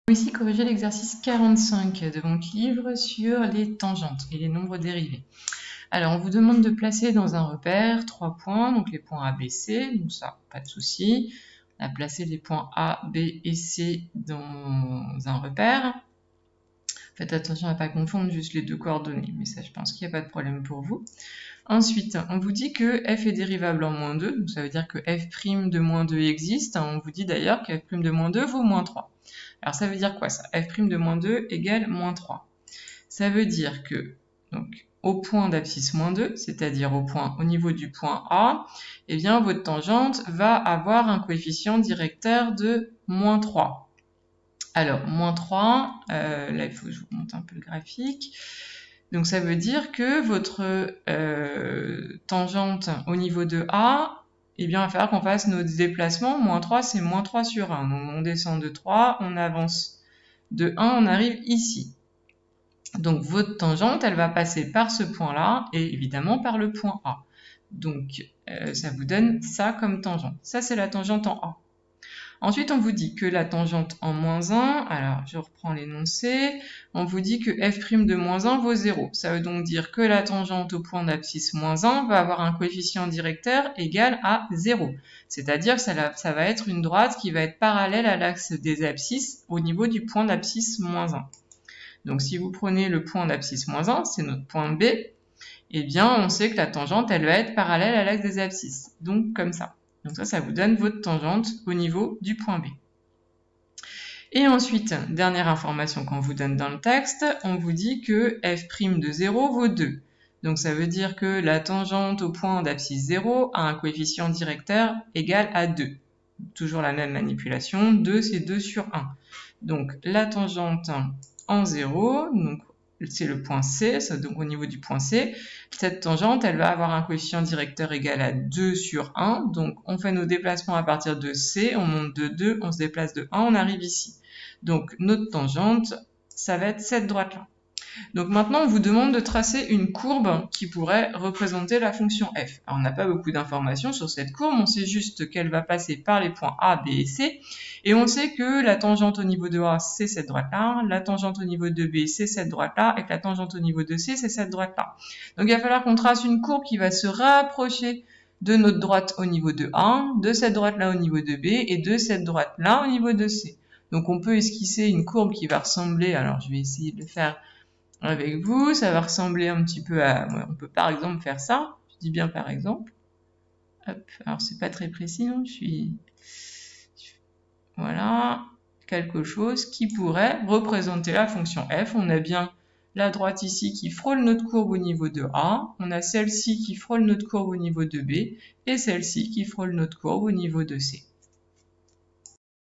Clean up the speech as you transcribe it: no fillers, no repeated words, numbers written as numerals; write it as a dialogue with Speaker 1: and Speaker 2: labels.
Speaker 1: Ici, corriger l'exercice 45 de votre livre sur les tangentes et les nombres dérivés. Alors, on vous demande de placer dans un repère 3 points, donc les points A, B, C, donc ça, pas de souci. On a placé les points A, B et C dans un repère. Faites attention à ne pas confondre juste les deux coordonnées, mais ça, je pense qu'il n'y a pas de problème pour vous. Ensuite, on vous dit que f est dérivable en moins 2, donc ça veut dire que f' de moins 2 existe. On vous dit d'ailleurs que f' de moins 2 vaut moins 3. Alors ça veut dire quoi ça? f' de moins 2 égale moins 3. Ça veut dire que, donc, au point d'abscisse moins 2, c'est-à-dire au niveau du point A, eh bien votre tangente va avoir un coefficient directeur de moins 3. Alors, moins 3, là il faut que je vous montre un peu le graphique. Donc ça veut dire que votre tangente au niveau de A, eh bien, il va falloir qu'on fasse nos déplacements. Moins 3, c'est moins 3 sur 1. Donc on descend de 3, on avance de 1, on arrive ici. Donc votre tangente, elle va passer par ce point-là et évidemment par le point A. Donc ça vous donne ça comme tangente. Ça, c'est la tangente en A. Ensuite, on vous dit que la tangente en moins 1, alors je reprends l'énoncé, on vous dit que f' de moins 1 vaut 0. Ça veut donc dire que la tangente au point d'abscisse moins 1 va avoir un coefficient directeur égal à 0. C'est-à-dire que ça va être une droite qui va être parallèle à l'axe des abscisses au niveau du point d'abscisse moins 1. Donc si vous prenez le point d'abscisse moins 1, c'est notre point B, eh bien on sait que la tangente, elle va être parallèle à l'axe des abscisses. Donc comme ça. Donc ça vous donne votre tangente au niveau du point B. Et ensuite, dernière information qu'on vous donne dans le texte, on vous dit que f' de 0 vaut 2. Donc ça veut dire que la tangente au point d'abscisse 0 a un coefficient directeur égal à 2. Toujours la même manipulation, 2 c'est 2 sur 1. Donc la tangente en 0, donc c'est le point C, donc au niveau du point C, cette tangente, elle va avoir un coefficient directeur égal à 2 sur 1, donc on fait nos déplacements à partir de C, on monte de 2, on se déplace de 1, on arrive ici. Donc notre tangente, ça va être cette droite-là. Donc maintenant, on vous demande de tracer une courbe qui pourrait représenter la fonction f. Alors, on n'a pas beaucoup d'informations sur cette courbe, on sait juste qu'elle va passer par les points A, B et C, et on sait que la tangente au niveau de A, c'est cette droite-là, la tangente au niveau de B, c'est cette droite-là, et que la tangente au niveau de C, c'est cette droite-là. Donc il va falloir qu'on trace une courbe qui va se rapprocher de notre droite au niveau de A, de cette droite-là au niveau de B, et de cette droite-là au niveau de C. Donc on peut esquisser une courbe qui va ressembler, alors je vais essayer de le faire avec vous, ça va ressembler un petit peu à, on peut par exemple faire ça, je dis bien par exemple, hop, alors c'est pas très précis, hein, voilà, quelque chose qui pourrait représenter la fonction f. On a bien la droite ici qui frôle notre courbe au niveau de A, on a celle-ci qui frôle notre courbe au niveau de B, et celle-ci qui frôle notre courbe au niveau de C.